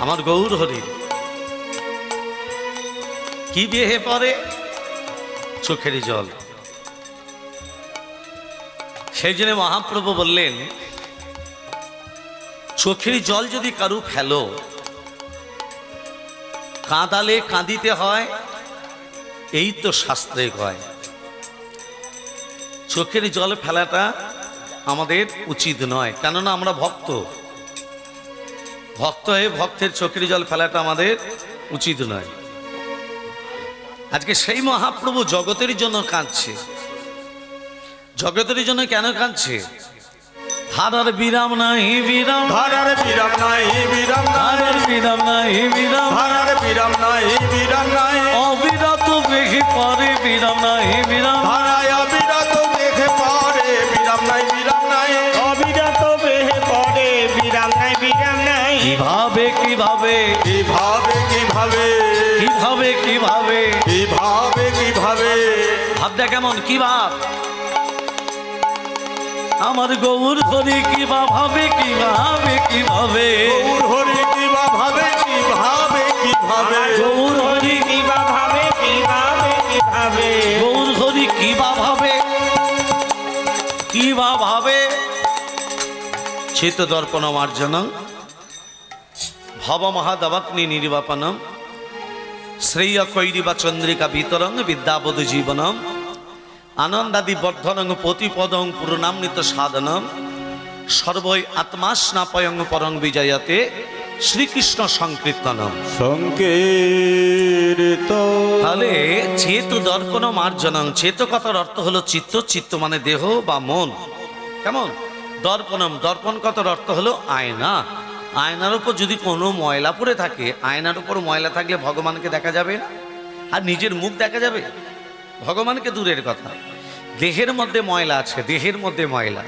আমার গৌর হরির কি বেহে পড়ে? চোখের জল। সেই জন্য মহাপ্রভু বললেন, চোখের জল যদি কারু ফেলো, কাঁদালে কাঁদিতে হয়, এই তো শাস্ত্রে কয়। চোখের জল ফেলাটা আমাদের উচিত নয়, কেননা আমরা ভক্ত। ভক্ত হয়ে ভক্তের চোখের জল ফেলাটা আমাদের উচিত নয়। আজকে সেই মহাপ্রভু জগতের জন্য কাঁদছে। জগতের জন্য কেন কাঁদছে? ধারার বিরাম নাই বিরাম, ধারার বিরাম নাই বিরাম, ধারার বিরাম নাই বিরাম, ধারার বিরাম নাই বিরাম নাই, অবিরত বেহে পরে বিরাম নাই বিরাম, ধারায় অবিরত দেখে পড়ে বিরাম নাই বিরাম নাই, অবিরত বেহে পড়ে বিরাম নাই বিরাম নাই। কিভাবে কিভাবে কিভাবে কিভাবে কিভাবে কিভাবে কিভাবে কিভাবে ভাবটা কেমন? কি ভাব? আমার গৌর হরি কিভাবে কিভাবে কিভাবে, গৌর হরি কিভাবে কিভাবে কিভাবে, গৌর হরি কিভাবে কিভাবে কিভাবে, গৌর হরি কিভাবে কিভাবে। চিত দর্পণ মার্জনম ভব মহাদবগ্নি নির্বাপনম শ্রেয় কৈরিবা চন্দ্রিকা বিতরং বিদ্যাবোধ জীবনম আনন্দাদি বর্ধনং প্রতিপদং পূর্ণামৃত সাধনম সর্বৈ আত্মাস্নাপয়ং পরং বিজয়তে শ্রীকৃষ্ণ সংকীর্তনম। সংকীর্ত। তাহলে চেত দর্পণ মার্জনং, চেত কথার অর্থ হলো চিত্ত, চিত্ত মানে দেহ বা মন। কেমন? দর্পণম, দর্পণ কথার অর্থ হলো আয়না। আয়নার উপর যদি কোনো ময়লা পড়ে থাকে, আয়নার উপর ময়লা থাকলে ভগবানকে দেখা যাবে আর নিজের মুখ দেখা যাবে? ভগবানকে দূরের কথা, দেহের মধ্যে ময়লা আছে, দেহের মধ্যে ময়লা,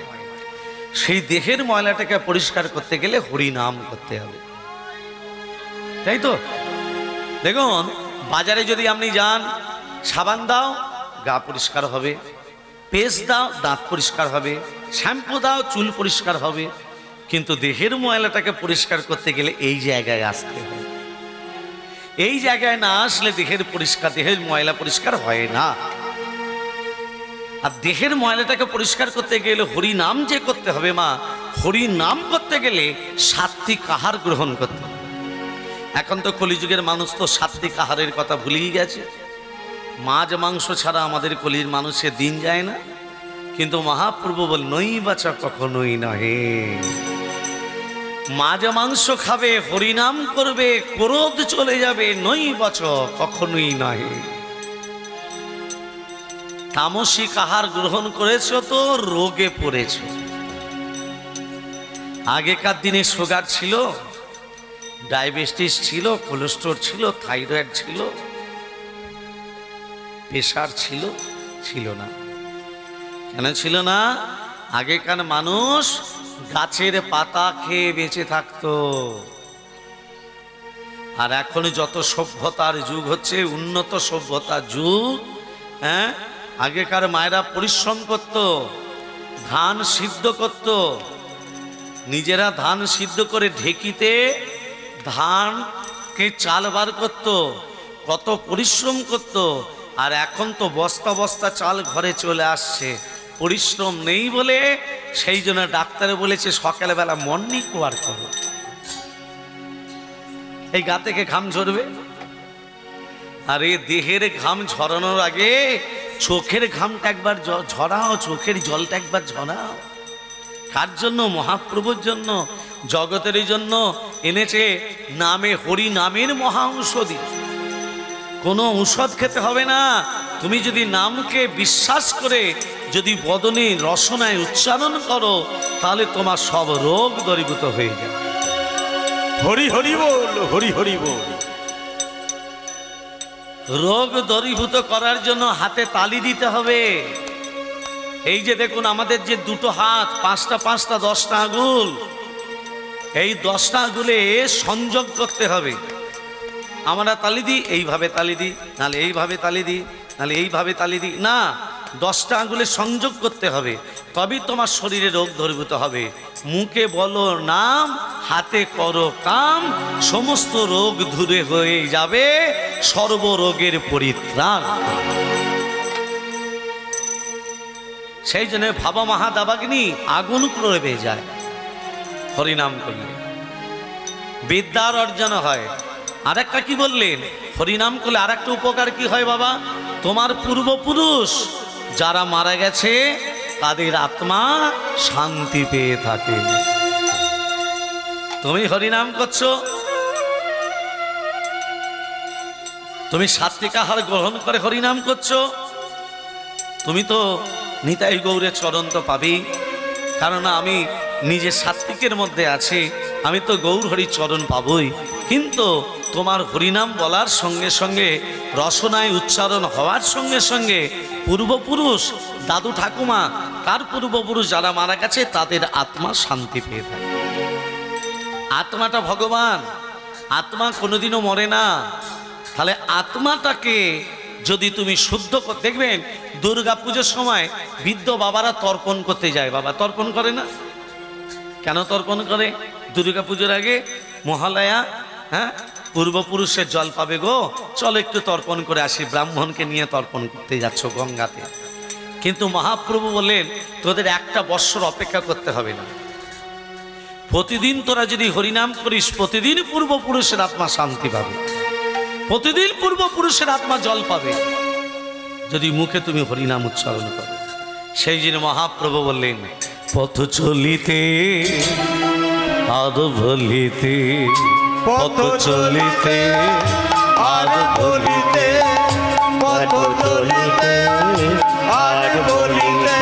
সেই দেহের ময়লাটাকে পরিষ্কার করতে গেলে হরি নাম করতে হবে, তাই তো? দেখুন, বাজারে যদি আপনি যান, সাবান দাও গা পরিষ্কার হবে, পেস্ট দাও দাঁত পরিষ্কার হবে, শ্যাম্পু দাও চুল পরিষ্কার হবে, কিন্তু দেহের ময়লাটাকে পরিষ্কার করতে গেলে এই জায়গায় আসতে হয়। এই জায়গায় না আসলে দেহের ময়লা পরিষ্কার হয় না। আর দেহের ময়লাটাকে পরিষ্কার করতে গেলে হরি নাম যে করতে হবে মা, হরি নাম করতে গেলে সাত্বিক আহার গ্রহণ করতে হবে। এখন তো কলিযুগের মানুষ তো সাত্বিক আহারের কথা ভুলেই গেছে। মাছ মাংস ছাড়া আমাদের কলির মানুষের দিন যায় না। কিন্তু মহাপ্রভু বল, নই বাছা কখনোই নহে। মাছ মাংস খাবে, হরিনাম করবে, ক্রোধ চলে যাবে, নই বাছ কখনোই নহে। তামসিক আহার গ্রহণ করেছ তো রোগে পড়েছ। আগেকার দিনে সুগার ছিল, ডায়াবেটিস ছিল, কোলেস্ট্রল ছিল, থাইরয়েড ছিল, প্রেশার ছিল? ছিল না। কেন ছিল না? আগেকার মানুষ গাছের পাতা খেয়ে বেঁচে থাকতো। আর এখন যত সভ্যতার যুগ হচ্ছে, উন্নত সভ্যতার যুগ, হ্যাঁ, আগেকার মায়েরা পরিশ্রম করত, ধান সিদ্ধ করত, নিজেরা ধান সিদ্ধ করে ঢেকিতে ধানকে চাল বার করত, কত পরিশ্রম করত। আর এখন তো বস্তা বস্তা চাল ঘরে চলে আসছে, পরিশ্রম নেই বলে সেই জন্য ডাক্তারে বলেছে সকালবেলা মর্নিং ওয়াক করো। এই গা থেকে ঘাম ঝরবে, আর এই দেহের ঘাম ঝরানোর আগে চোখের ঘামটা একবার ঝরাও, চোখের জলটা একবার ঝরাও। কার জন্য? মহাপ্রভুর জন্য, জগতের জন্য এনেছে নামে, হরি নামের মহা ঔষধি। কোনো ঔষধ খেতে হবে না। তুমি যদি নামকে বিশ্বাস করে যদি বদনে রসনায় উচ্চারণ করো, তাহলে তোমার সব রোগ দূরীভূত হয়ে যাবে। হরি হরি বল, হরি হরি বল। রোগ দূরীভূত করার জন্য হাতে তালি দিতে হবে। এই যে দেখুন, আমাদের যে দুটো হাত, পাঁচটা পাঁচটা 10টা আঙুল, এই 10টা আঙুলে সংযোগ করতে হবে। আমরা তালি দিই, এইভাবে তালি দিই, নাহলে এইভাবে তালি দিই, নাহলে এইভাবে তালি দিই না, 10টা আঙুলে সংযোগ করতে হবে। তবেই তোমার শরীরে রোগ দূরীভূত হবে। মুখে বলো নাম, হাতে করো কাম, সমস্ত রোগ দূরে হয়ে যাবে, সর্বরোগের পরিত্রাণ। সেই জন্য ভাবা মহাদাবাগ্নি আগুন প্রবে যায় হরিনাম করলে, বিদ্যার অর্জন হয়। আর একটা কি বললেন, হরিনাম করলে আর একটা উপকার কি হয় বাবা, তোমার পূর্বপুরুষ যারা মারা গেছে তাদের আত্মা শান্তি পেয়ে থাকে। তুমি হরিনাম করছো, তুমি সাত্বিক আহার গ্রহণ করে হরিনাম করছো, তুমি তো নিতাই গৌরের চরণ তো পাবেই। কারণ আমি নিজে সাত্বিকের মধ্যে আছি, আমি তো গৌর হরি চরণ পাবই। কিন্তু তোমার হরিনাম বলার সঙ্গে সঙ্গে, রসনায় উচ্চারণ হওয়ার সঙ্গে সঙ্গে পূর্বপুরুষ, দাদু ঠাকুমা, তার পূর্বপুরুষ যারা মারা গেছে তাদের আত্মা শান্তি পেয়ে থাকে। আত্মাটা ভগবান, আত্মা কোনোদিনও মরে না। তাহলে আত্মাটাকে যদি তুমি শুদ্ধ দেখবেন, দুর্গা পুজোর সময় বৃদ্ধ বাবারা তর্পণ করতে যায়। বাবা তর্পণ করে না কেন? তর্পণ করে দুর্গা পুজোর আগে, মহালয়া, হ্যাঁ পূর্বপুরুষের জল পাবে গো, চলো একটু তর্পণ করে আসি। ব্রাহ্মণকে নিয়ে তর্পণ করতে যাচ্ছ গঙ্গাতে। কিন্তু মহাপ্রভু বললেন তোদের একটা বৎসর অপেক্ষা করতে হবে না, প্রতিদিন তোরা যদি হরিনাম করিস, প্রতিদিন পূর্বপুরুষের আত্মা শান্তি পাবে, প্রতিদিন পূর্বপুরুষের আত্মা জল পাবে, যদি মুখে তুমি হরিনাম উচ্চারণ করো। সেই জন্য মহাপ্রভু বললেন পথ চলিতে আর বলিতে, পথ চলিতে আর বলিতে, পথ চলিতে আর বলিতে,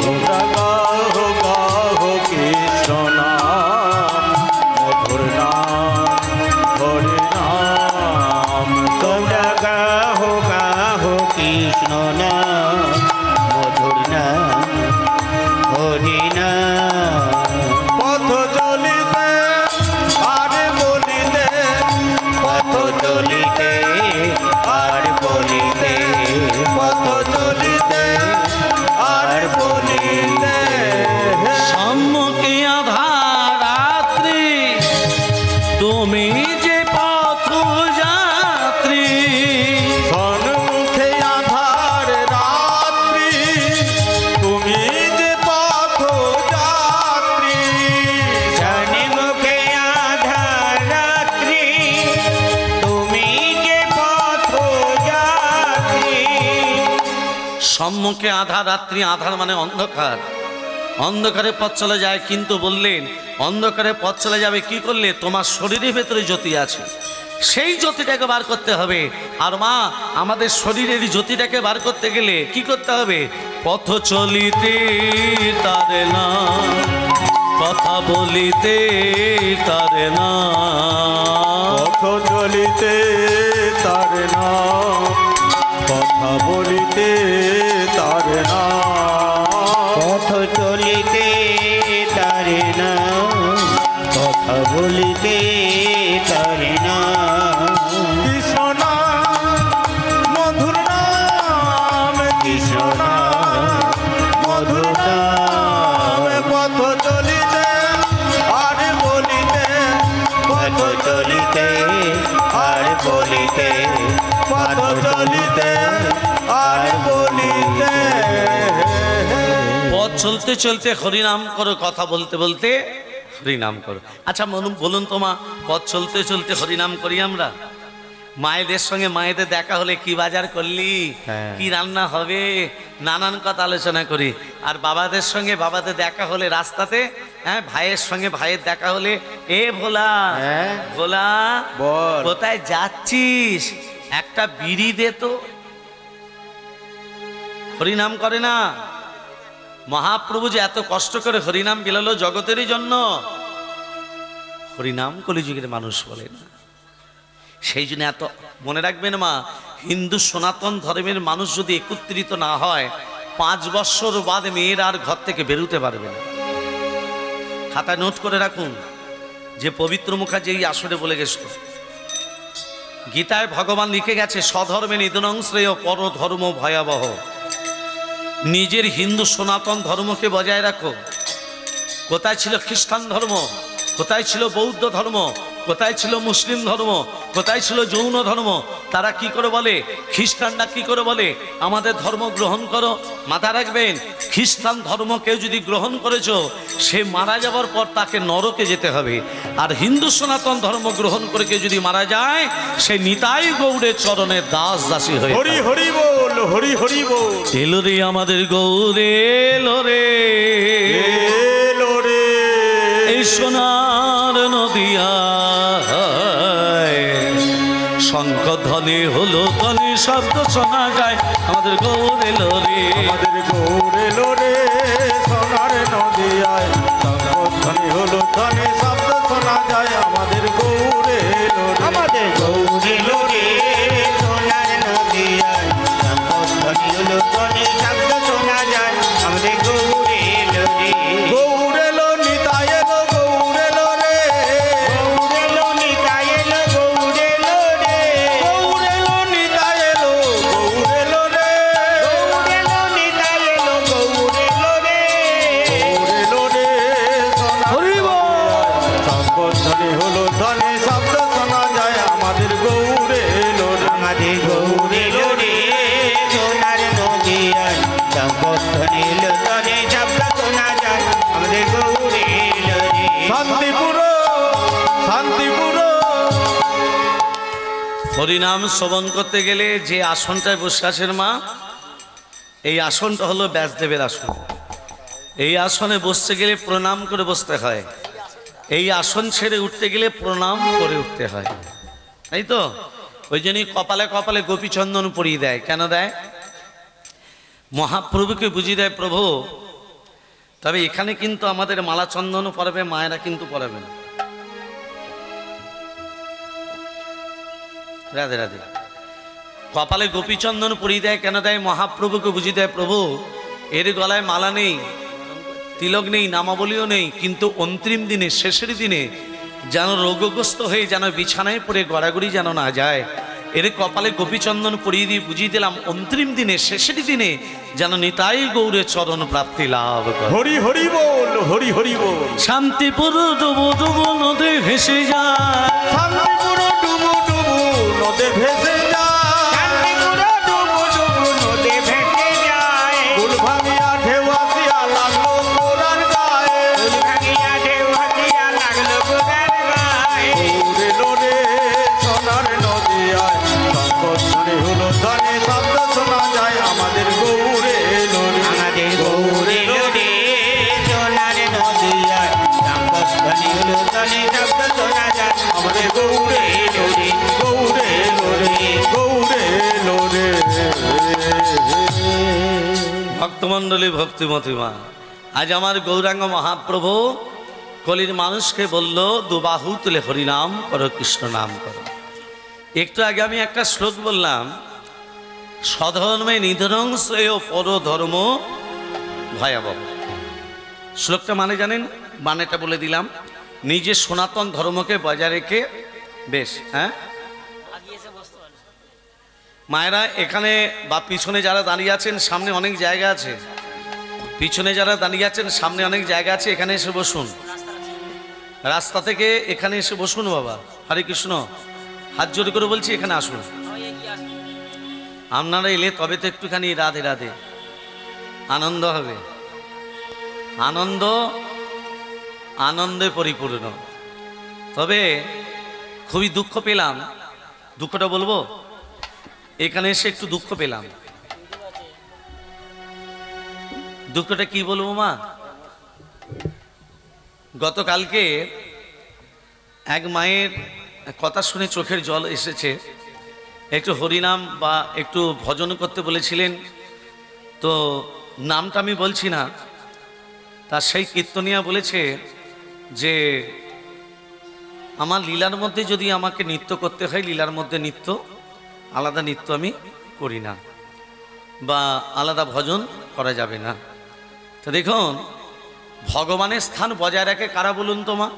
তোমরা গাও গাও কৃষ্ণ নাম, মধুর নাম, হরি নাম। তোমরা গাহো গাহো কৃষ্ণ নাম, মধুর নাম, হরি নাম। পথ চলিতে আর বলিতে, পথ চলিতে আর বলিতে, পথ চলিতে আর বলিতে। সম্মুখে আধার রাত্রি, তুমি যে পথ যাত্রী, সন্মুখে আধার রাত্রি, তুমি যে পথ যাত্রী। মুখে আধার রাত্রি, তুমি যে পথ যাত্রী। সম্মুখে আধার রাত্রি, আধার মানে অন্ধকার, অন্ধকারে পথ চলে যায়। কিন্তু বললেন অন্ধকারে পথ চলে যাবে কি করলে? তোমার শরীরের ভেতরে জ্যোতি আছে, সেই জ্যোতিটাকে বার করতে হবে। আর মা, আমাদের শরীরের জ্যোতিটাকে বার করতে গেলে কি করতে হবে? পথ চলিতে তারে না, কথা বলিতে তারে না, পথ চলিতে তার নাম, কথা বলিতে তার নাম। পথ চলিতে তারে না, কথা বলিতে তারে না। কৃষ্ণ নাম, মধুর নাম, কৃষ্ণ নাম, মধুর নাম। পথ চলিতে আর বলিতে, পথ চলিতে আর বলিতে, পথ চলিতে আর বলিতে। পথ চলতে চলতে হরিনাম করো, কথা বলতে বলতে হরিনাম করো। আচ্ছা বলুন তো মা, পথ চলতে চলতে হরিনাম করি আমরা? মায়েদের সঙ্গে মায়েদের দেখা হলে কি বাজার করলি, কি রান্না হবে, নানান কথা আলোচনা করি। আর বাবাদের সঙ্গে বাবাদের দেখা হলে রাস্তাতে, হ্যাঁ ভাইয়ের সঙ্গে ভাইয়ের দেখা হলে, এ ভোলা, ভোলা বল। কোথায় যাচ্ছিস, একটা বিড়ি দে তো। হরিনাম করে না? মহাপ্রভু যে এত কষ্ট করে হরিনাম বিলালো জগতেরই জন্য, হরিনাম কলিযুগের মানুষ বলে না। সেই জন্য এত মনে রাখবেন মা, হিন্দু সনাতন ধর্মের মানুষ যদি একত্রিত না হয়, 5 বৎসর বাদ মেয়ের আর ঘর থেকে বেরোতে পারবে না। খাতায় নোট করে রাখুন যে পবিত্র মুখার্জি এই আসরে বলে গেছিল, গীতায় ভগবান লিখে গেছে, স্বধর্মে নিধনং শ্রেয়, পরধর্ম ভয়াবহ। নিজের হিন্দু সনাতন ধর্মকে বজায় রাখো। কোথায় ছিল খ্রিস্টান ধর্ম, কোথায় ছিল বৌদ্ধ ধর্ম, কোথায় ছিল মুসলিম ধর্ম, কোথায় ছিল জৈন ধর্ম? তারা কি করে বলে, খ্রিস্টানরা কি করে বলে আমাদের ধর্ম গ্রহণ করো? মাথা রাখবেন, খ্রিস্টান ধর্ম কেউ যদি গ্রহণ করেছো, সে মারা যাবার পর তাকে নরকে যেতে হবে। আর হিন্দু সনাতন ধর্ম গ্রহণ করে কেউ যদি মারা যায়, সে নিতাই গৌড়ের চরণের দাস দাসী হয়ে হরি হরি বল, হরি হরি বল। এলো রে আমাদের গৌরে, এলো রে, এলো রে এই সোনার নদিয়া, শঙ্খ ধ্বনি হলো ধ্বনি শব্দ শোনা যায়, আমাদের গৌর এলো রে, আমাদের গৌর এলো রে, সোনার নদিয়ায় ধ্বনি হলো ধ্বনি শব্দ শোনা যায়, আমাদের গৌর এলো রে, আমাদের গৌর এলো রে, সোনার নদিয়ায় ধ্বনি হলো ধ্বনি শব্দ শোনা যায়, আমাদের গৌর এলো রে। গৌর এলো নিতাই এলো, গৌর এলো রে, গৌর এলো নিতাই এলো, গৌর এলো রে, গৌর এলো নিতাই এলো, গৌর এলো রে, গৌর এলো নিতাই এলো, গৌর এলো রে, গৌর এলো রে, হরি বল। ধ্বনি হলো ধ্বনি শব্দ শোনা যায়, আমাদের গৌর এলো রে, আমাদের গৌর এলো রে, সোনার নদিয়ায় ধ্বনি হলো ধ্বনি শব্দ শোনা যায়, আমাদের গৌর এলো রে। শান্তিপুর, শান্তিপুর। হরিনাম শ্রবণ করতে গেলে যে আসনটায় বসে আছেন মা, এই আসনটা হলো ব্যাসদেবের আসন। এই আসনে বসতে গেলে প্রণাম করে বসতে হয়, এই আসন ছেড়ে উঠতে গেলে প্রণাম করে উঠতে হয়, তাই তো? ওই জন্যই কপালে কপালে গোপীচন্দন পরিয়ে দেয়। কেন দেয়? মহাপ্রভুকে বুঝিয়ে দেয়, প্রভু তবে এখানে কিন্তু আমাদের মালা চন্দনও পরাবে, মায়েরা কিন্তু পরাবে না। রাধে রাধে। কপালে গোপীচন্দন পরিয়ে দেয়, কেন দেয়? মহাপ্রভুকে বুঝিয়ে দেয়, প্রভু এর গলায় মালা নেই, তিলক নেই, নামাবলিও নেই, কিন্তু অন্তিম দিনে, শেষের দিনে যেন রোগগ্রস্ত হয়ে যেন বিছানায় পড়ে গড়াগড়ি যেন না যায়, এর কপালে গোপীচন্দন পরিয়ে দিয়ে বুঝিয়ে দিলাম, অন্তিম দিনে, শেষের দিনে যেন নিতাই গৌরের চরণ প্রাপ্তি লাভ করে। হরি হরি বল, হরি হরি বল। শান্তিপুর ডুবো ডুবো নদী ভেসে যায়, শান্তিপুর ডুবু ডুবু নদে ভেসে যায়, শান্তিপুর ডুবু ডুবু নদে ভেসে যায়, ফুল ভাঙিয়া ঢেউ আসিয়া লাগলো গোরার গায়ে, ফুল ভাঙিয়া ঢেউ আসিয়া লাগলো গোরার গায়ে, গৌর এলো রে, সোনার নদিয়ায় ধ্বনি হলো ধ্বনি শব্দ শোনা যায়, আমাদের গৌর এলো রে, আমাদের গৌর এলো রে, সোনার নদিয়ায় ধ্বনি হলো ধ্বনি শব্দ শোনা যায়, আমাদের গৌর এলো রে, গৌর এলো রে, গৌর এলো রে। ভক্তমণ্ডলী, ভক্তিমতী মা, আজ আমার গৌরাঙ্গ মহাপ্রভু কলির মানুষকে বলল, দুবাহু তুলে হরিনাম করো, কৃষ্ণ নাম করো। একটু আগে আমি একটা শ্লোক বললাম, স্বধর্মে নিধনং শ্রেয় পরধর্ম ভয়াবহ। শ্লোকটা মানে জানেন? মানেটা বলে দিলাম, নিজের সনাতন ধর্মকে বজায় রেখে বেশ, হ্যাঁ মায়েরা, এখানে বা পিছনে যারা দাঁড়িয়ে আছেন, সামনে অনেক জায়গা আছে, পিছনে যারা দাঁড়িয়ে আছেন সামনে অনেক জায়গা আছে, এখানে এসে বসুন, রাস্তা থেকে এখানে এসে বসুন বাবা। হরে কৃষ্ণ, হাত জোর করে বলছি, এখানে আসুন। আপনারা এলে তবে তো একটুখানি রাধে রাধে আনন্দ হবে, আনন্দ আনন্দে পরিপূর্ণ। তবে খুবই দুঃখ পেলাম, দুঃখটা বলবো, এখানে এসে একটু দুঃখ পেলাম। দুঃখটা কি বলবো মা? গতকালকে এক মায়ের কথা শুনে চোখের জল এসেছে, একটু হরিনাম বা একটু ভজন করতে বলেছিলেন, তো নামটা আমি বলছি না, তার সেই কীর্তনিয়া বলেছে যে আমার লীলার মধ্যে যদি আমাকে নৃত্য করতে হয়, লীলার মধ্যে নৃত্য, আলাদা নৃত্য আমি করি না, বা আলাদা ভজন করা যাবে না। তো দেখুন, ভগবানের স্থান বজায় রাখে কারা বলুন তো মা?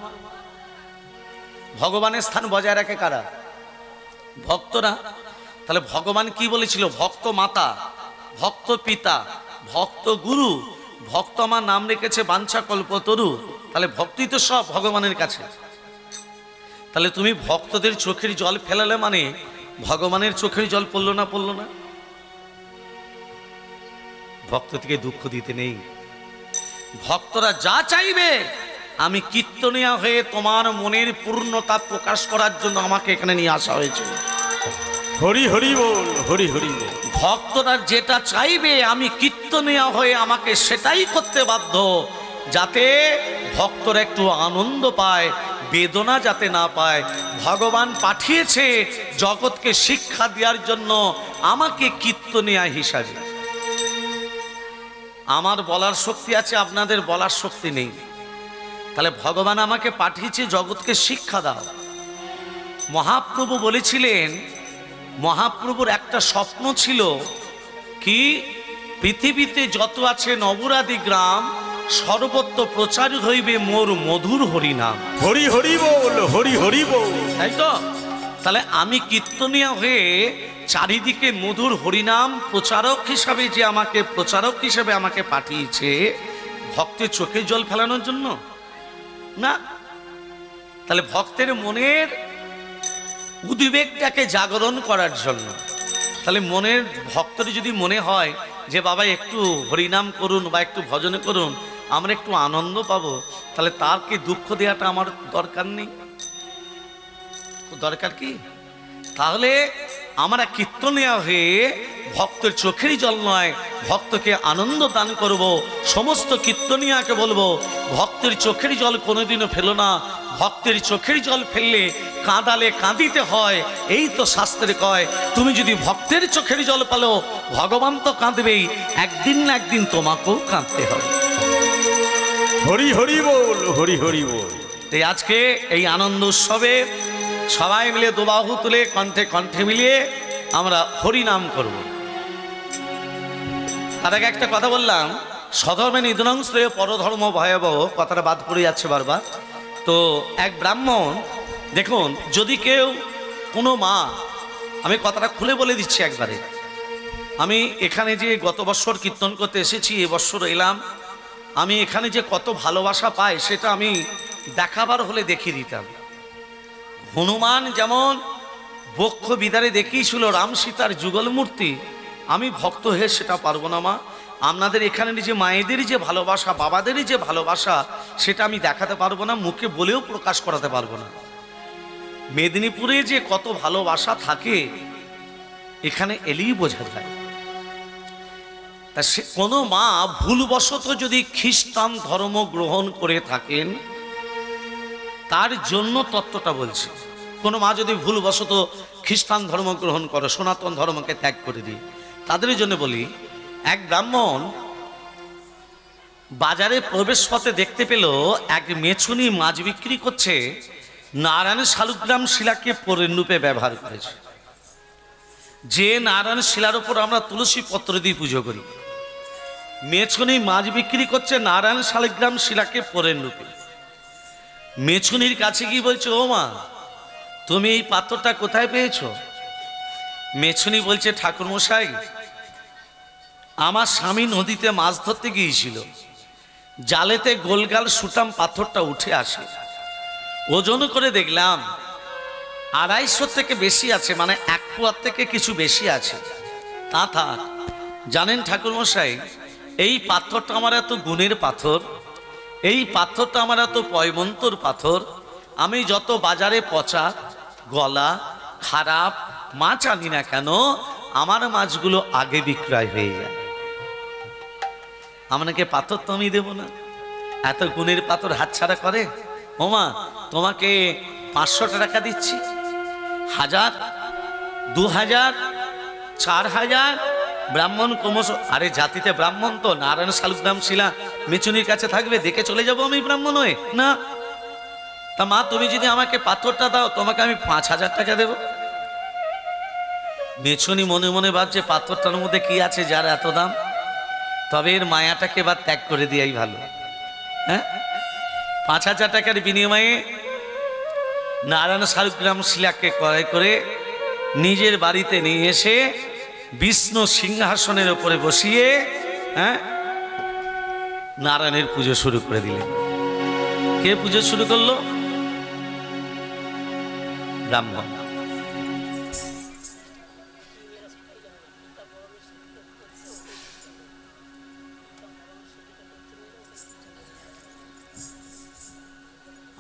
ভগবানের স্থান বজায় রাখে কারা? ভক্তরা। তাহলে ভগবান কি বলেছিল? ভক্ত মাতা, ভক্ত পিতা, ভক্ত গুরু, ভক্ত আমার নাম রেখেছে বাঞ্ছা কল্পতরু, তাহলে ভক্তি তো সব ভগবানের কাছে। তাহলে তুমি ভক্তদের চোখের জল ফেলালে মানে ভগবানের চোখের জল পড়লো না? পড়লো না? ভক্ত থেকে দুঃখ দিতে নেই। ভক্তরা যা চাইবে, আমি কীর্তনিয়া হয়ে তোমার মনের পূর্ণতা প্রকাশ করার জন্য আমাকে এখানে নিয়ে আসা হয়েছে। হরি হরি বল, হরি হরি বল। ভক্তরা যেটা চাইবে আমি কীর্তনিয়া হয়ে আমাকে সেটাই করতে বাধ্য, যাতে ভক্তরা একটু আনন্দ পায়, বেদনা যাতে না পায়। ভগবান পাঠিয়েছে জগৎকে শিক্ষা দেওয়ার জন্য আমাকে কীর্তনিয়া হিসাবে। আমার বলার শক্তি আছে, আপনাদের বলার শক্তি নেই। তাহলে ভগবান আমাকে পাঠিয়েছে জগৎকে শিক্ষা দাও। মহাপ্রভু বলেছিলেন, মহাপ্রভুর একটা স্বপ্ন ছিল কি, পৃথিবীতে যত আছে নবরাদি গ্রাম সর্বত্র প্রচার হইবে মোর মধুর হরিনাম। হরি হরি বল, হরি হরি বল। তাই তো? তাহলে আমি কীর্তনিয়া হয়ে চারিদিকে মধুর হরিনাম প্রচারক হিসাবে, যে আমাকে প্রচারক হিসাবে আমাকে পাঠিয়েছে ভক্তের চোখে জল ফেলানোর জন্য না। তাহলে ভক্তের মনের উদ্বেগটাকে জাগরণ করার জন্য। তাহলে মনের ভক্তের যদি মনে হয় যে বাবা একটু হরিনাম করুন বা একটু ভজন করুন, আমরা একটু আনন্দ পাবো, তাহলে তার কি দুঃখ দেওয়াটা আমার দরকার নেই? দরকার কি? তাহলে আমরা কীর্তনিয়া হয়ে ভক্তের চোখেরই জল নয়, ভক্তকে আনন্দ দান করব। সমস্ত কীর্তনিয়াকে বলবো, ভক্তের চোখের জল কোনোদিনও ফেলো না। ভক্তের চোখের জল ফেললে কাঁদালে কাঁদিতে হয়, এই তো শাস্ত্রে কয়। তুমি যদি ভক্তের চোখের জল পালো, ভগবান তো কাঁদবেই, একদিন না একদিন তোমাকেও কাঁদতে হবে। হরি হরি বল, হরি হরি বল। তাই আজকে এই আনন্দ উৎসবে সবাই মিলে দুবাহু তুলে কণ্ঠে কণ্ঠে মিলিয়ে আমরা হরি নাম করব। তার আগে একটা কথা বললাম, স্বধর্মে নিধনং শ্রেয় পরধর্ম ভয়াবহ, কথাটা বাদ পড়ে যাচ্ছে বারবার। তো এক ব্রাহ্মণ, দেখুন, যদি কেউ কোনো মা, আমি কথাটা খুলে বলে দিচ্ছি একবারে, আমি এখানে যে গত বছর কীর্তন করতে এসেছি, এবছর এলাম, আমি এখানে যে কত ভালোবাসা পাই সেটা আমি দেখাবার হলে দেখিয়ে দিতাম। হনুমান যেমন বক্ষ বিদারে দেখিয়েছিল রাম সীতার যুগল মূর্তি, আমি ভক্ত হয়ে সেটা পারবো না মা। আপনাদের এখানে যে মায়েদেরই যে ভালোবাসা, বাবাদেরই যে ভালোবাসা, সেটা আমি দেখাতে পারবো না, মুখে বলেও প্রকাশ করাতে পারবো না। মেদিনীপুরে যে কত ভালোবাসা থাকে এখানে এলেই বোঝা যায়। তা সে কোনো মা ভুলবশত যদি খ্রিস্টান ধর্ম গ্রহণ করে থাকেন, তার জন্য তত্ত্বটা বলছি। কোনো মা যদি ভুলবশত খ্রিস্টান ধর্ম গ্রহণ করে, সনাতন ধর্মকে ত্যাগ করে দিয়ে, তাদের জন্য বলি, এক ব্রাহ্মণ বাজারে প্রবেশ পথে দেখতে পেল এক মেছুনি মাছ বিক্রি করছে, নারায়ণ শালুগ্রাম শিলাকে পরিণূপে ব্যবহার করেছে। যে নারায়ণ শিলার উপর আমরা তুলসী পত্র দিয়ে পুজো করি, মেছুনি মাছ বিক্রি করছে নারায়ণ শালগ্রাম শিলাকে পরিণূপে। মেছুনির কাছে কি বলছে, ও মা, তুমি এই পাথরটা কোথায় পেয়েছো? মেছুনি বলছে, ঠাকুরমশাই, আমার স্বামী নদীতে মাছ ধরতে গিয়েছিল, জালেতে গোলগাল সুটাম পাথরটা উঠে আসে, ওজন করে দেখলাম 250 থেকে বেশি আছে, মানে 1 পোয়ার থেকে কিছু বেশি আছে। তা থাক, জানেন ঠাকুরমশাই, এই পাথরটা আমার এত গুণের পাথর, এই পাথরটা আমার এত পয়মন্তর পাথর, আমি যত বাজারে পচা গলা খারাপ মাছ আনি না কেন, আমার মাছগুলো আগে বিক্রয় হয়ে যায়। আমাকে পাথর তো আমি দেবো না, এত গুণের পাথর হাতছাড়া করে? ওমা, তোমাকে 500 টাকা দিচ্ছি, 1000, 2000, 4000। ব্রাহ্মণ ক্রমশ, আরে জাতিতে ব্রাহ্মণ তো, নারায়ণ শালগ্রাম শিলা মেছুনির কাছে থাকবে, দেখে চলে যাবো আমি ব্রাহ্মণ হয়ে? না। তা মা, তুমি যদি আমাকে পাথরটা দাও, তোমাকে আমি 5000 টাকা দেব। মেছুনি মনে মনে ভাবছে, পাথরটার মধ্যে কি আছে যার এত দাম? তবে এর মায়াটাকে এবার ত্যাগ করে দিয়াই ভালো। হ্যাঁ, 5000 টাকার বিনিময়ে নারায়ণ শালগ্রাম শিলাকে ক্রয় করে নিজের বাড়িতে নিয়ে এসে বিষ্ণু সিংহাসনের উপরে বসিয়ে হ্যাঁ নারায়ণের পুজো শুরু করে দিলেন। কে পুজো শুরু করলো? ব্রাহ্মণ।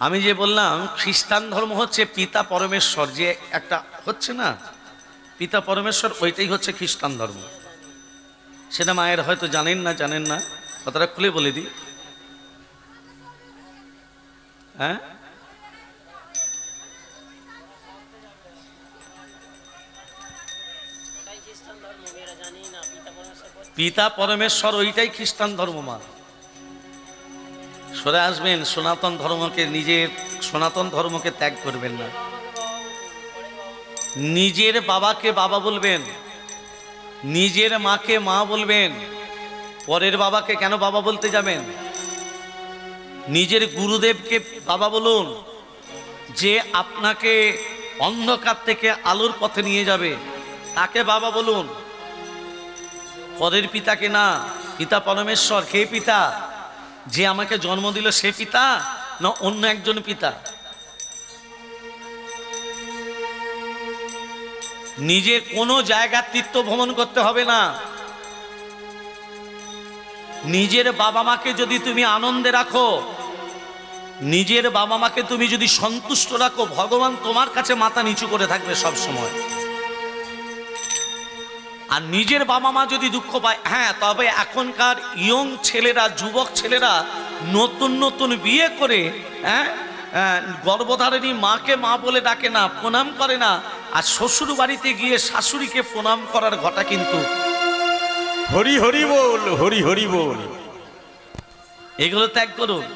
আমি যে বললাম খ্রিস্টান ধর্ম হচ্ছে পিতা পরমেশ্বর, যে একটা হচ্ছে না পিতা পরমেশ্বর, ওইটাই হচ্ছে খ্রিস্টান ধর্ম। সেটা মায়ের হয়তো জানেন না, কথাটা খুলে বলে দিই। হ্যাঁ পিতা পরমেশ্বর ওইটাই খ্রিস্টান ধর্ম। মা সরে আসবেন, সনাতন ধর্মকে, নিজের সনাতন ধর্মকে ত্যাগ করবেন না। নিজের বাবাকে বাবা বলবেন, নিজের মাকে মা বলবেন, পরের বাবাকে কেন বাবা বলতে যাবেন? নিজের গুরুদেবকে বাবা বলুন, যে আপনাকে অন্ধকার থেকে আলোর পথে নিয়ে যাবে, তাকে বাবা বলুন, পরের পিতাকে না। পিতা পরমেশ্বর কে পিতা? যে আমাকে জন্ম দিল সে পিতা, না অন্য একজন পিতা? নিজের কোনো জায়গার তীর্থ ভ্রমণ করতে হবে না। নিজের বাবা মাকে যদি তুমি আনন্দে রাখো, নিজের বাবা মাকে তুমি যদি সন্তুষ্ট রাখো, ভগবান তোমার কাছে মাথা নিচু করে থাকবে সব সময়। আর নিজের বাবা মা যদি দুঃখ পায়, হ্যাঁ, তবে এখনকার ইয়ং ছেলেরা, যুবক ছেলেরা নতুন নতুন বিয়ে করে গর্ভধারিণী মাকে মা বলে ডাকে না, প্রণাম করে না, আর শ্বশুর বাড়িতে গিয়ে শাশুড়িকে প্রণাম করার ঘটা কিন্তু হরি হরি বল, হরি হরি বল। এগুলো ত্যাগ করুন।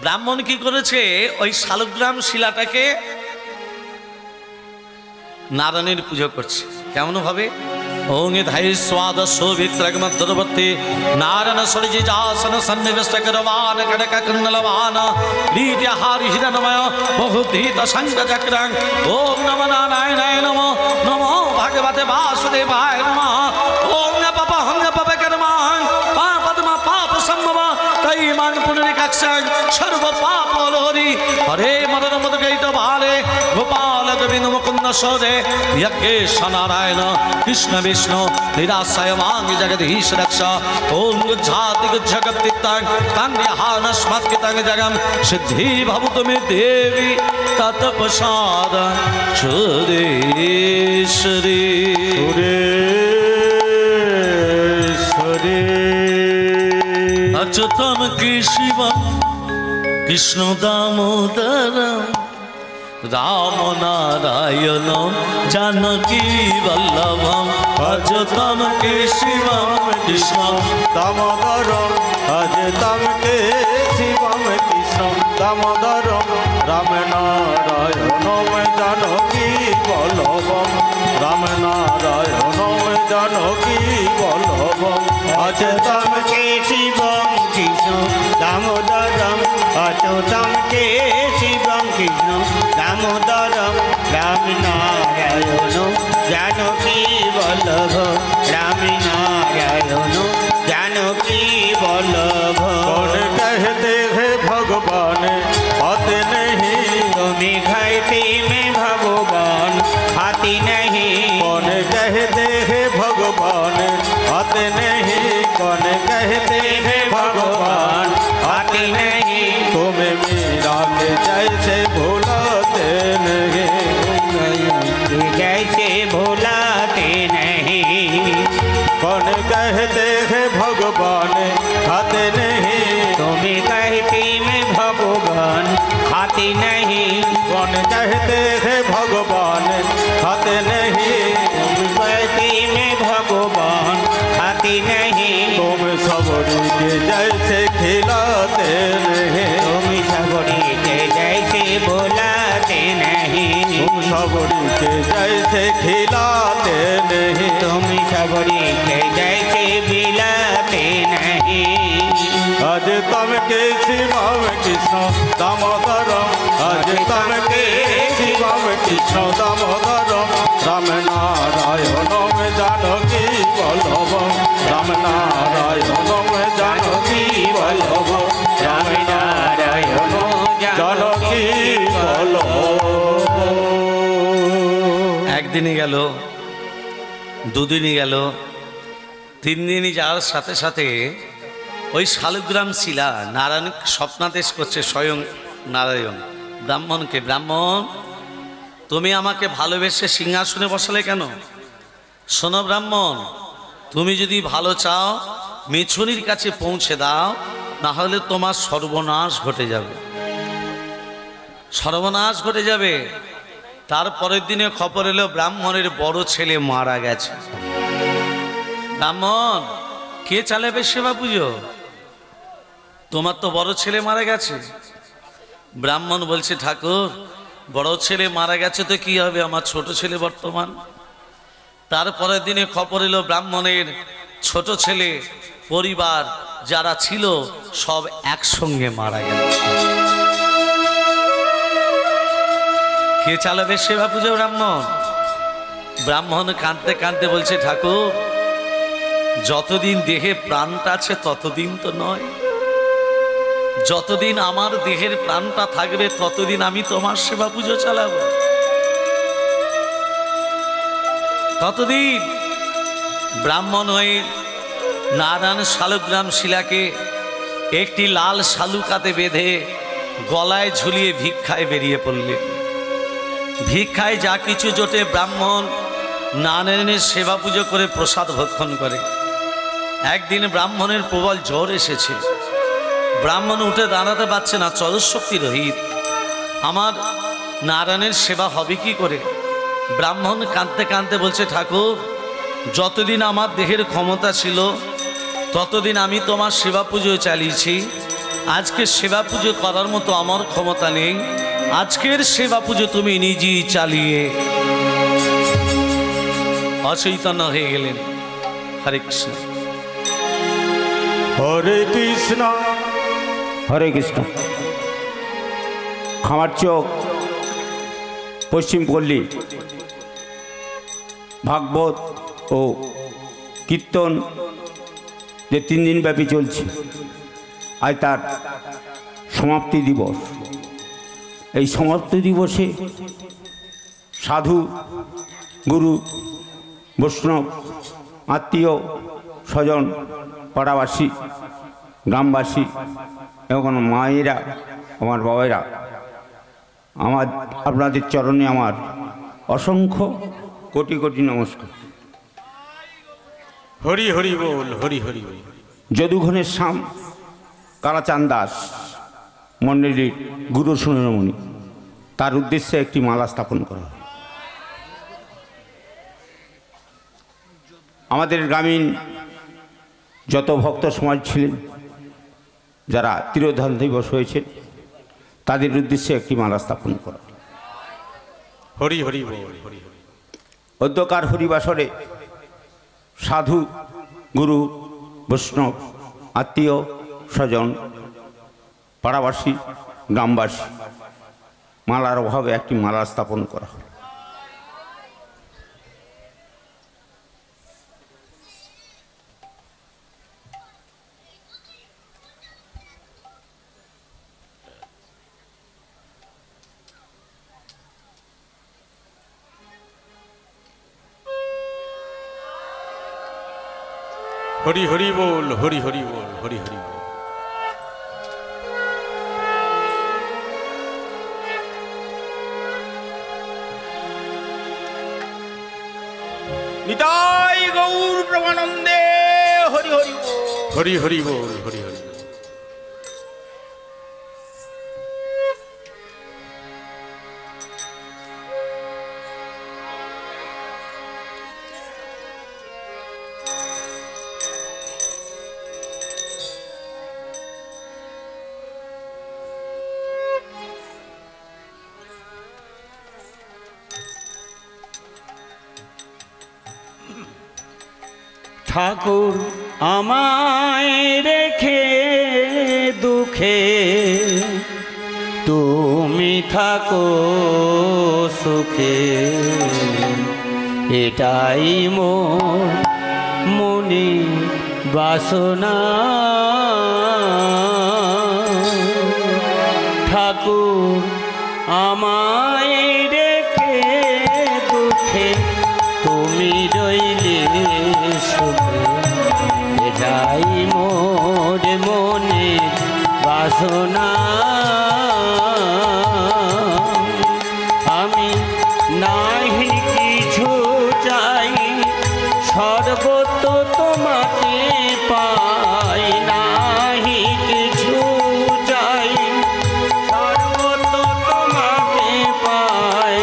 ব্রাহ্মণ কি করেছে? ওই শালগ্রাম শিলাটাকে নারায়ণের পুজো করছে। কেমন ভাবে? ওং ধাই স্বাদ সোভিত্রগমদ্রবর্তী নারায়ণ সরিজি যাসন সন্নিবেষ্ট করবান কড়ক কুণ্ডলবান লীর্যহারি হিরণময় বহুধীত শঙ্খ চক্রং। ওং নমো নারায়ণায় নমো, নমো ভগবতে বাসুদেবায় নমঃ। ওং পপহং পপকর্মাং পাপদ্মা পাপ সম্ভব তৈমাং পুনরিকাক্ষং সর্ব পাপ লোহরি। হরে মদন মদকৈত ভারে গোপাল গোবিন্দ মুকুন্দ সরে যজ্ঞেশ নারায়ণ কৃষ্ণ বিষ্ণু নিরাশয় মাং জগদীশ রক্ষা। ওং গুজ্জাতি গুজ্জগত্তিত্তাং কান্যহানস্মৎকিতাং জগম সিদ্ধি ভবতু মে দেবী তৎপ্রসাদ সুরেশ্বরী। अच्युतम केशवम कृष्ण दामोदरम राम नारायण जानकी वल्लभम। अच्युतम केशवम कृष्ण दामोदरम अच्युतम केशवम कृष्ण दामोदरम राम नारायणम जानकी वल्लभम। राम नारायणम जानकी वल्लभम। अच्युतम केशवम कृष्ण दामोदरम अच्युतम केशवम कृष्ण दामोदरम राम नारायण जानकी वल्लभ। राम नारायण जानकी वल्लभ। कौन कहते हैं भगवान आते नहीं, तुम्हें कहते में भगवान आती नहीं। कौन कहते हैं भगवान आते नहीं, कौन कहते हैं भगवान आते नहीं। तुम्हें मीरा के जैसे भुलाते नहीं, जैसे भुलाते नहीं। कौन कहते हैं भगवान खाते नहीं, तुम्हें कहते में भगवान खाते नहीं। कौन कहते हैं भगवान खाते नहीं, तुम कहते में भगवान खाते नहीं। तुम सबरी के जैसे खिलाते नहीं, तुम सबरी के जैसे बुलाते नहीं। तुम सबरी के जैसे खिलाते नहीं, तुम सबरी के जैसे बिलाते नहीं। आज तम के शिवम कृष्ण दामोदरम आज तम के शिवम कृष्ण दामोदरम। राम नारायणम जानकी वल्लभम। राम একদিনই গেল, দুদিনই গেল, 3 দিনই যাওয়ার সাথে সাথে ওই শালগ্রাম শিলা নারায়ণ স্বপ্নাদেশ করছে স্বয়ং নারায়ণ ব্রাহ্মণকে, ব্রাহ্মণ তুমি আমাকে ভালোবেসে সিংহাসনে বসালে কেন? শোনো ব্রাহ্মণ, তুমি যদি ভালো চাও মিছুনির কাছে পৌঁছে দাও, না হলে তোমার সর্বনাশ ঘটে যাবে, সর্বনাশ ঘটে যাবে। তারপরের দিনে খবর এলো ব্রাহ্মণের বড় ছেলে মারা গেছে। ব্রাহ্মণ, কে চালাবে সেবা পুজো? তোমার তো বড় ছেলে মারা গেছে। ব্রাহ্মণ বলছে, ঠাকুর বড় ছেলে মারা গেছে তো কি হবে, আমার ছোট ছেলে বর্তমান। তারপরের দিনে খবর এলো ব্রাহ্মণের ছোট ছেলে পরিবার যারা ছিল সব একসঙ্গে মারা গেল। কে চালাবে সেবা পুজো? ব্রাহ্মণ। ব্রাহ্মণ কাঁদতে কাঁদতে বলছে, ঠাকুর যতদিন দেহে প্রাণটা আছে ততদিন তো নয়, যতদিন আমার দেহের প্রাণটা থাকবে ততদিন আমি তোমার সেবা পুজো চালাবো, ততদিন। ব্রাহ্মণ হয়ে নারায়ণ শালগ্রাম শিলাকে একটি লাল শালুকাতে বেঁধে গলায় ঝুলিয়ে ভিক্ষায় বেরিয়ে পড়লেন। ভিক্ষায় যা কিছু জোটে ব্রাহ্মণ নারায়ণের সেবা পুজো করে প্রসাদ ভক্ষণ করে। একদিন ব্রাহ্মণের প্রবল জ্বর এসেছে, ব্রাহ্মণ উঠে দাঁড়াতে পারছে না, চরশক্তি রহিত, আমার নারায়ণের সেবা হবে কি করে? ব্রাহ্মণ কাঁদতে কাঁদতে বলছে, ঠাকুর যতদিন আমার দেহের ক্ষমতা ছিল ততদিন আমি তোমার সেবা পুজো চালিয়েছি, আজকে সেবা পুজো করার মতো আমার ক্ষমতা নেই, আজকের সেবা পুজো তুমি নিজেই চালিয়ে অচৈতন্য হয়ে গেলেন। হরে কৃষ্ণ। হরে কৃষ্ণ হরে কৃষ্ণ। খামার চোক পশ্চিম পল্লী ভাগবত ও কীর্তন যে 3 দিন ব্যাপী চলছে, আজ তার সমাপ্তি দিবস। এই সমাপ্তি দিবসে সাধু গুরু বৈষ্ণব আত্মীয় স্বজন পাড়াবাসী গ্রামবাসী এবং মায়েরা আমার বাবারা আপনাদের চরণে আমার অসংখ্য কোটি কোটি নমস্কার। হরি হরি বল, হরি হরি বল। যদুঘনের শাম কালাচাঁদ দাস মণ্ডলীর গুরু সুনমণি, তার উদ্দেশ্যে একটি মালা স্থাপন করা। আমাদের গ্রামীণ যত ভক্ত সমাজ ছিলেন যারা তিরোধান দিবস হয়েছে তাদের উদ্দেশ্যে একটি মালা স্থাপন করা। হরি হরি বল, হরি হরি। অধ্যকার হরিবাসরে সাধু গুরু বৈষ্ণব আত্মীয় স্বজন পাড়াবাসী গ্রামবাসী মালার অভাবে একটি মালা স্থাপন করা। হরি হরি বল, হরি হরি বল, হরি হরি বল। নিতাই গৌর প্রেমানন্দে হরি হরি বল। হরি হরি বল, হরি হরি বল। ঠাকুর আমায় রেখে দুঃখে তুমি থাকো সুখে, এটাই মোর মনে বাসনা। ঠাকুর আমায় রেখে দুঃখে এটাই মোর মনে বাসনা আমি নাহি কিছু চাই সর্বত্র তোমাকে পাই নাহি কিছু চাই সর্বত্র তোমাকে পাই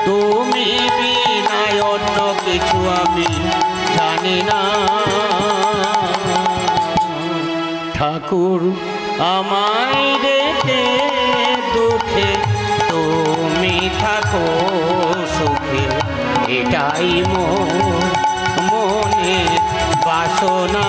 তুমি বিনায় অন্য কিছু আমি জানি না ঠাকুর আমায় রেখে দুঃখে তুমি থাকো সুখে এটাই মোর মনে বাসনা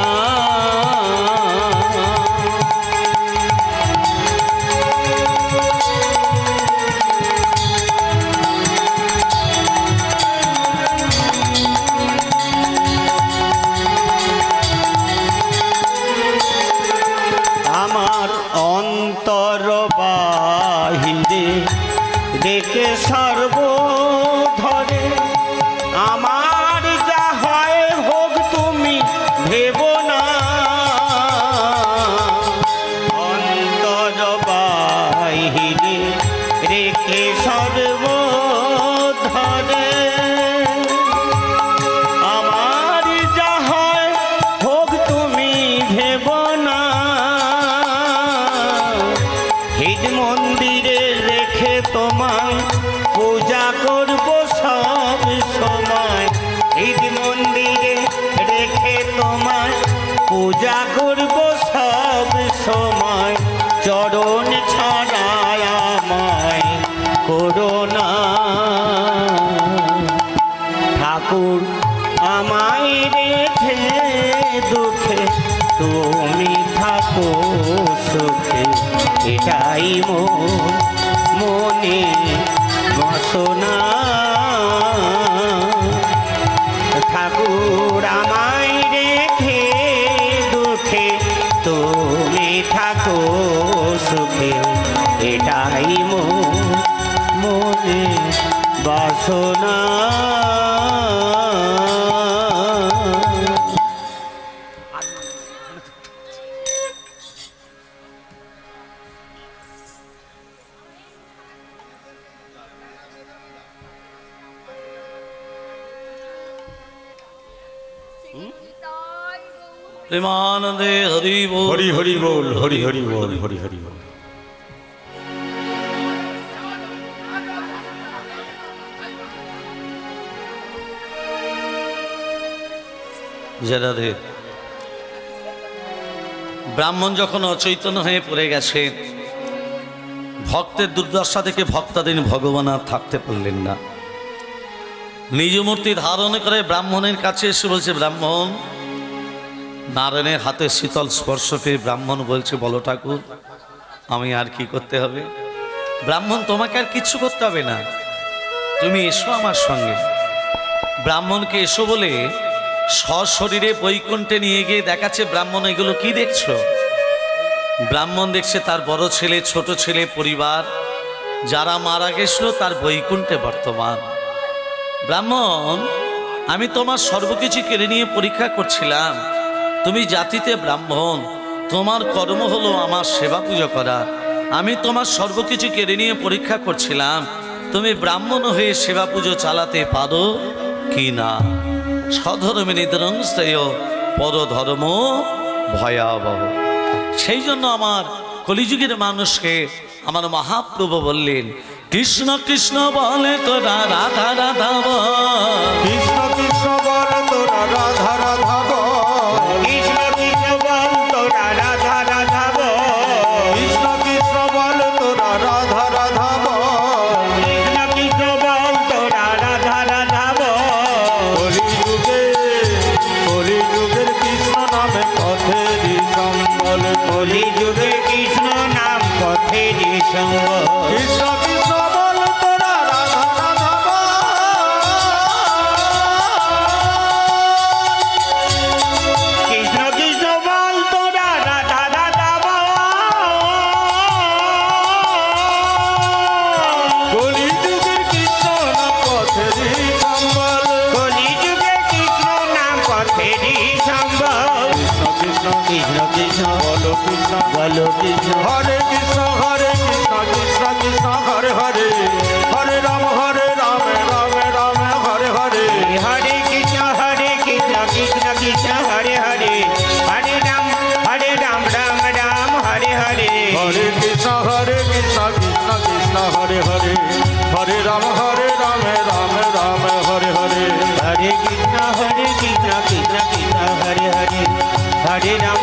আমার অন্তর বাহিরে দেখে সর্বধরে আমার যা হয় হোক তুমি ভেব না অন্তর বাহিরে রেখে সর্বধরে আমার যা হয় হোক তুমি ভেব না হিদ মন্দিরে রেখে তোমায় পূজা করব সব সময় হিদ মন্দিরে রেখে তোমায় পূজা করব সব সময় চরণ ছাড়ায় আমায় করোনা ঠাকুর আমায় রেখে দুঃখে তুমি থাকো সুখে এটাই মোর মনে বাসনা ঠাকুর আমায় রেখে দুঃখে তুমি থাকো সুখে এটাই মোর মনে বাসনা প্রেমানন্দে হরি বল হরি হরি বল হরি হরি বল হরি হরি বল জেরাধে ব্রাহ্মণ যখন অচৈতন্য হয়ে পড়ে গেছে ভক্তের দুর্দশা থেকে ভক্তাদিন ভগবান আর থাকতে পারলেন না নিজ মূর্তি ধারণ করে ব্রাহ্মণের কাছে এসে বলছে ব্রাহ্মণ নারায়ণের হাতে শীতল স্পর্শ পেয়ে ব্রাহ্মণ বলছে বলো ঠাকুর আমি আর কি করতে হবে ব্রাহ্মণ তোমাকে আর কিচ্ছু করতে হবে না তুমি এসো আমার সঙ্গে ব্রাহ্মণকে এসো বলে সশরীরে বৈকুণ্ঠে নিয়ে গিয়ে দেখাচ্ছে ব্রাহ্মণ এগুলো কি দেখছো ব্রাহ্মণ দেখছে তার বড় ছেলে ছোট ছেলে পরিবার যারা মারা গেছিল তার বৈকুণ্ঠে বর্তমান ব্রাহ্মণ আমি তোমার সর্বকিছু কেড়ে নিয়ে পরীক্ষা করছিলাম তুমি জাতিতে ব্রাহ্মণ তোমার কর্ম হলো আমার সেবা পুজো করা আমি তোমার সর্বকিছু কেড়ে নিয়ে পরীক্ষা করছিলাম তুমি ব্রাহ্মণ হয়ে সেবা পুজো চালাতে পারো কি না স্বধর্মে নিধন শ্রেয় পরধর্ম ভয়াবহ সেই জন্য আমার কলিযুগের মানুষকে আমার মহাপ্রভু বললেন কৃষ্ণ কৃষ্ণ বলে তোরা রাধা রাধা কৃষ্ণ কৃষ্ণ বল তোরা রাধা রাধা বল কৃষ্ণ কৃষ্ণ বল তোরা রাধা রাধা বল কৃষ্ণ কৃষ্ণ বল তোরা রাধা রাধা বল কৃষ্ণ কৃষ্ণ বল তোরা রাধা রাধা বল কলিযুগের কৃষ্ণ নামে পথেরই সম্বল কলিযুগে কৃষ্ণ নাম পথেরই সম্বল কৃষ্ণ কৃষ্ণ বল তোরা রাধা রাধা বল কৃষ্ণ কৃষ্ণ বল তোরা রাধা রাধা বল কলিযুগের কৃষ্ণ নাম পথেরই সম্বল কলিযুগে কৃষ্ণ নাম পথেরই সম্বল কৃষ্ণ কৃষ্ণ কৃষ্ণ কৃষ্ণ বলো কৃষ্ণ বলো কৃষ্ণ হরে কৃষ্ণ কৃষ্ণ কৃষ্ণ হরে হরে হরে রাম রাম রাম হরে হরে হরে কৃষ্ণ কৃষ্ণ কৃষ্ণ হরে হরে হরে রাম রাম রাম হরে হরে হরে কৃষ্ণ কৃষ্ণ কৃষ্ণ হরে হরে হরে রাম রাম রাম হরে হরে হরে কৃষ্ণ কৃষ্ণ কৃষ্ণ হরে হরে হরে রাম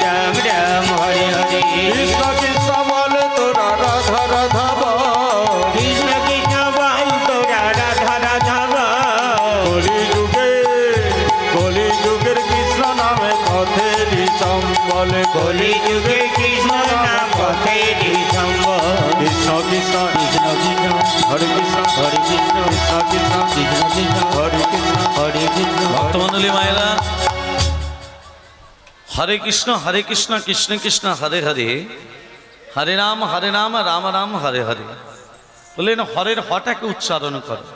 রাম রাম হরে হরে কৃষ্ণ কৃষ্ণ বল তোরা রাধা রাধা বল কৃষ্ণ কৃষ্ণ বল তোরা রাধা রাধা বল কলি যুগের কৃষ্ণ নামে পথেরি সম্বল কলি যুগে কৃষ্ণ নাম পথেরি সম্বল কৃষ্ণ কৃষ্ণ কৃষ্ণ কৃষ্ণ হরে কৃষ্ণ হরে কৃষ্ণ কৃষ্ণ কৃষ্ণ কৃষ্ণ কৃষ্ণ হরে কৃষ্ণ হরে কৃষ্ণ ভক্তমণ্ডলী মায়েরা, হরে কৃষ্ণ কৃষ্ণ কৃষ্ণ হরে হরে হরে রাম রাম রাম হরে হরে। বললেন হরের হটাকে উচ্চারণ করো।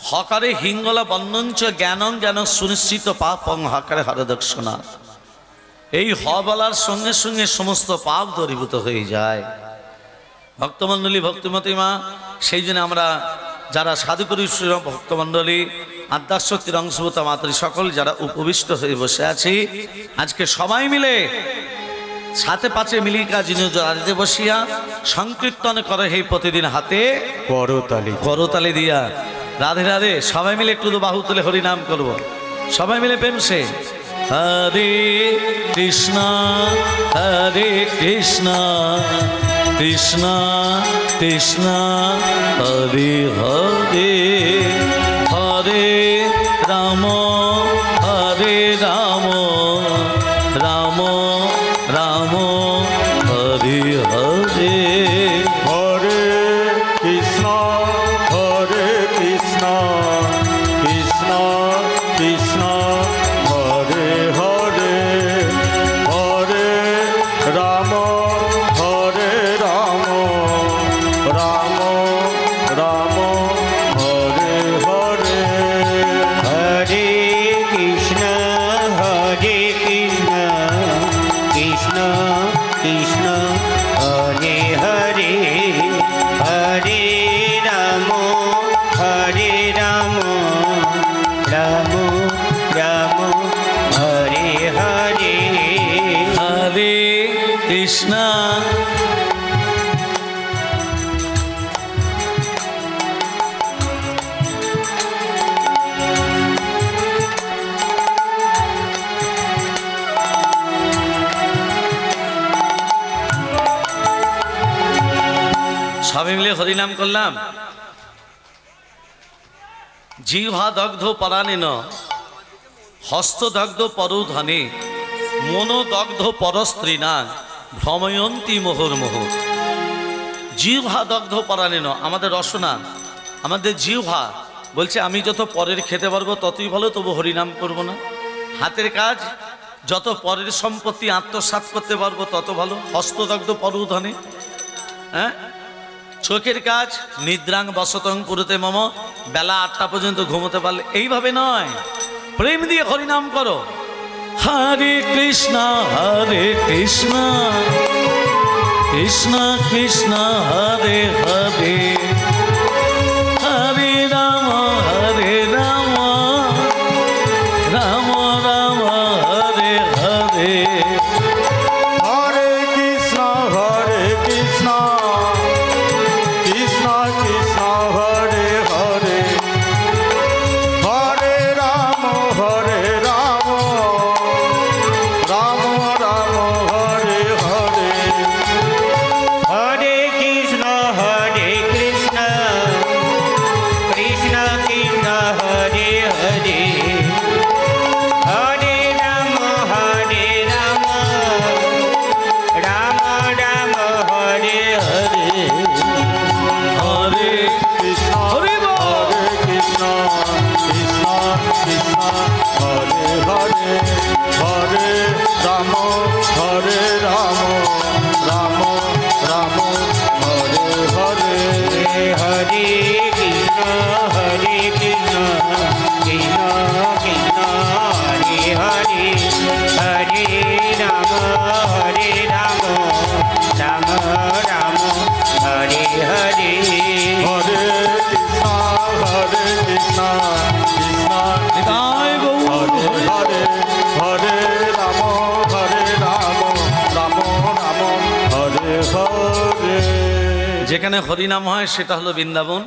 হকারে হিঙ্গলা বন্যঞ্চ জ্ঞানং জ্ঞান সুনিশ্চিত পাপং হকারে হরদক্ষণা। এই হ বলার সঙ্গে সঙ্গে সমস্ত পাপ দূরীভূত হয়ে যায়। ভক্তমণ্ডলী ভক্তিমতী মা, সেই জন্য আমরা যারা সাধুগুরু ভক্তমণ্ডলী আদ্যাশক্তির অংশভূত মাতৃ সকল যারা উপবিষ্ট হয়ে বসে আছি, আজকে সবাই মিলে সাথে পাঁচে মিলিকা যিনি রাজে বসিয়া সংকীর্তন করে হে প্রতিদিন হাতে করতালি করতালি দিয়া রাধে রাধে সবাই মিলে একটু বাহু তুলে হরি নাম করব, সবাই মিলে প্রেম সে হরে কৃষ্ণ কৃষ্ণ কৃষ্ণ হরে হরে হরে রাম রাম রাম হরে হরে। হরে কৃষ্ণ কৃষ্ণ কৃষ্ণ হরে হরে হরে রাম রাম রাম হরে হরে হরে কৃষ্ণ কৃষ্ণ কৃষ্ণ হরে হরে হরে রাম রাম রাম হরে হরে হরে কৃষ্ণ সবাই মিলে হরিনাম করলাম। জিহ্বা দগ্ধ পরাণেন হস্তদগ্ধ পরধনে মনোদগ্ধ পরস্ত্রীনা ভ্রময়ন্তী মোহর্মোহ। জিহ্বা দগ্ধ পরাণেন, আমাদের রসনা, আমাদের জিহ্বা বলছে আমি যত পরের খেতে পারবো ততই ভালো, তবু হরিনাম করব না। হাতের কাজ যত পরের সম্পত্তি আত্মসাৎ করতে পারবো তত ভালো, হস্তদগ্ধ পরধনে। হ্যাঁ, চোখের কাজ নিদ্রাং বসতং পুরুতে মম, বেলা 8টা পর্যন্ত ঘুমোতে পারলে, এইভাবে নয়, প্রেম দিয়ে হরিনাম করো। হরে কৃষ্ণ কৃষ্ণ কৃষ্ণ হরে হরে হরে রাম রাম রাম হরে হরে। হরে কৃষ্ণ কৃষ্ণ কৃষ্ণ হরে হরে হরে রাম রাম রাম হরে হরে হরে কৃষ্ণ কৃষ্ণ যেখানে হরিনাম হয় সেটা হলো বৃন্দাবন।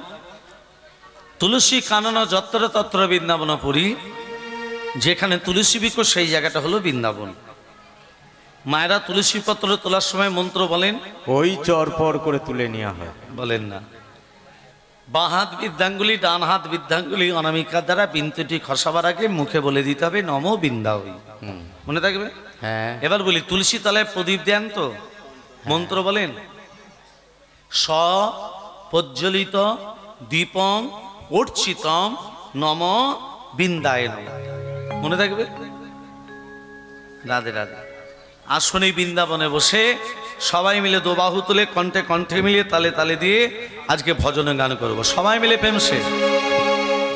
তুলসী কানন যত্র তত্র বৃন্দাবন পুরী, যেখানে তুলসী বৃক্ষ সেই জায়গাটা হলো বৃন্দাবন। মায়েরা তুলসী পত্র তোলার সময় মন্ত্র বলেন, ওই চরপর করে তুলে নেওয়া হয়। বলেন না। বাঁ হাত বৃদ্ধাঙ্গুলি, ডান হাত বৃদ্ধাঙ্গুলি অনামিকার দ্বারা বিন্দুটি খসাবার আগে মুখে বলে দিতে হবে নম বৃন্দাবই। মনে থাকবে? হ্যাঁ। এবার বলি, তুলসী তলায় প্রদীপ দেন তো, মন্ত্র বলেন, স প্রজ্বলিত দীপং উচ্ছিতম নম বৃন্দায় নম। মনে থাকবে? রাধে রাধে। আসুন এই বৃন্দাবনে বসে সবাই মিলে দোবাহু তুলে কণ্ঠে কণ্ঠে মিলিয়ে তালে তালে দিয়ে আজকে ভজনে গান করব। সবাই মিলে প্রেম সে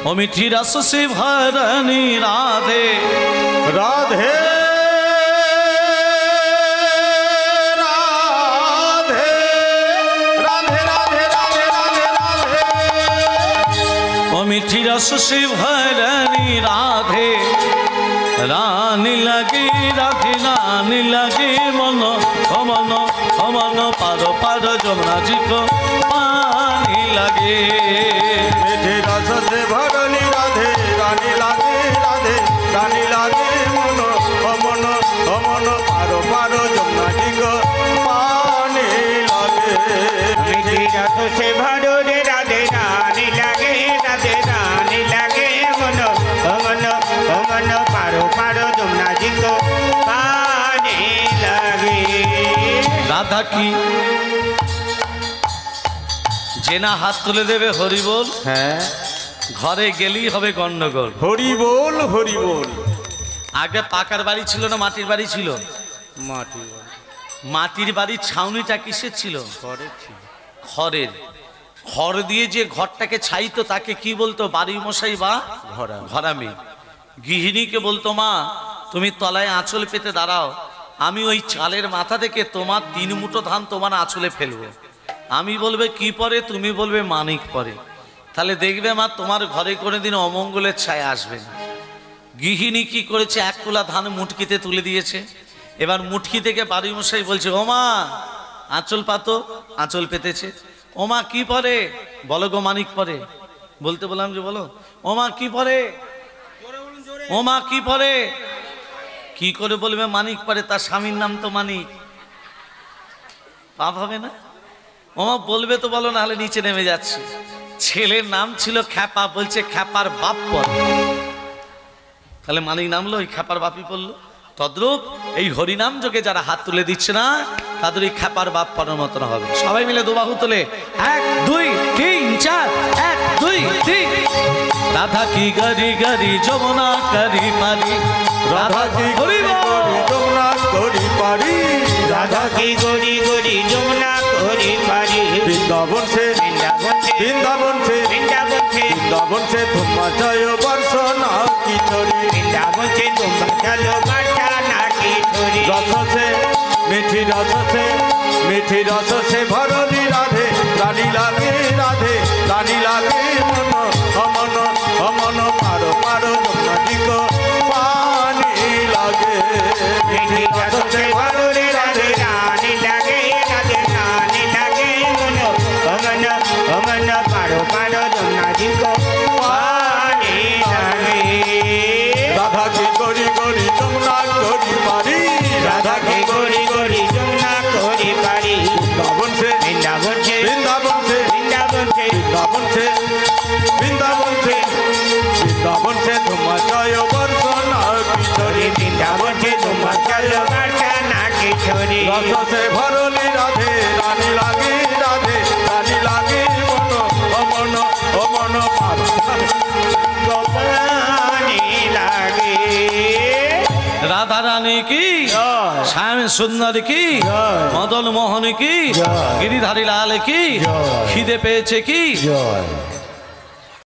ও মিঠি রস সে ভরণী রাধে রাধে রাধে রাধে রাধে রাধে রাধে রাধে। ও মিঠি রস সে ভরণী রাধে রানী লাগে রাধে রানী লাগে মন অমন অমন পারো পারো যমুনা জিক পানি লাগে। মিঠে রসে ভরণী রাধে রানী লাগে রাধে রানী লাগে মন অমন অমন পারো পারো যমুনা দিগ পানি লাগে। মিঠি রসে ভরণী রাধে রানী লাগে রাধে রানী লাগে মন অমন অমন পারো পারো যমুনা দিগ পানি লাগে। রাধা কি যে না হাত তুলে দেবে হরি বল, হ্যাঁ ঘরে গেলেই হবে গন্ডগোল। হরি বল হরি বল। আগে পাকার বাড়ি ছিল না মাটির বাড়ি ছিল? মাটি মাটির বাড়ির ছাউনিটা কিসের ছিল? করে ছিল খড়ের। খড় দিয়ে যে ঘরটাকে ছাইতো তাকে কি বলতো? বাড়ি মশাই বা ঘরামি। গৃহিণীকে বলতো, মা তুমি তলায় আঁচল পেতে দাঁড়াও, আমি ওই চালের মাথা থেকে তোমার 3 মুঠো ধান তোমার আঁচলে ফেলবো। আমি বলবে কি পরে, তুমি বলবে মানিক পরে। তাহলে দেখবে মা তোমার ঘরে কোনোদিন অমঙ্গলের ছায়া আসবে না। গৃহিণী কি করেছে? 1 কুলা ধান মুটকিতে তুলে দিয়েছে। এবার মুটকি থেকে বাড়ি মশাই বলছে, ও মা আঁচল পাতো। আঁচল পেতেছে। ও মা কি পরে? বলো গো মানিক পরে। বলতে বললাম যে বলো ও মা কি পরে, ও মা কি পরে। কি করে বলবে মানিক পরে? তার স্বামীর নাম তো মানিক, পাপ হবে না? ও মা বলবে তো বলো, না হলে নিচে নেমে যাচ্ছে। ছেলের নাম ছিল খ্যাপা, বলছে খ্যাপার বাপ পর। তাহলে মানিক নামলো, ওই খ্যাপার বাপই পড়লো। তদ্রূপ এই হরিনাম যোগে যারা হাত তুলে দিচ্ছে না তাদের এই খ্যাপার বাপ পড়ার মতন হবে। সবাই মিলে দুবাহু তুলে 1 2 3 4 1 2 3। রাধা কি গরি গরি যমুনা করি পারি, রাধা কি গরি গরি যমুনা করি পারি, রাধা কি গরি গরি যমুনা করি পারি। বৃন্দাবন সে বৃন্দাবন সে বৃন্দাবন সে বৃন্দাবন সে বৃন্দাবন সে তোমা জয় বর্ষনা কি চরি। বৃন্দাবন সে তোমরা চলো বার্তা নাকি ধরি। রস সে মিঠি রস সে মিঠি রস সে ভরণী রাধে রানী লাগে রাধে রানী লাগে মন অমন অমন পারো পারো যমুনা দিগ পানি লাগে। মিঠি রস সে ভরণী রাধে রানী লাগে রাধে রানী লাগে মন অমন অমন পারো পারো যমুনা দিগ পানি লাগে। রাধা কি গরি গরি যমুনা করি পারি, রাধা কি গরি গরি যমুনা করি পারি। বৃন্দাবন সে বৃন্দাবন সে বৃন্দাবন সে বৃন্দাবন সে বৃন্দাবন সে বৃন্দাবন সে বৃন্দাবন সে তোমা জয় বর্ষনা কি চরি। বৃন্দাবন সে তোমার চলো বার্তা নাকি ধরি। রস সে ভরণী রাধে রানী লাগে রাধে রানী লাগে মন অমন অমন পারো গোপানি লাগে। রাধা রানী কি, জয়। শ্যাম সুন্দর কি, জয়। মদন মোহন কি, জয়। গিরিধারী লাল কি, জয়। খিদে পেয়েছে কি, জয়।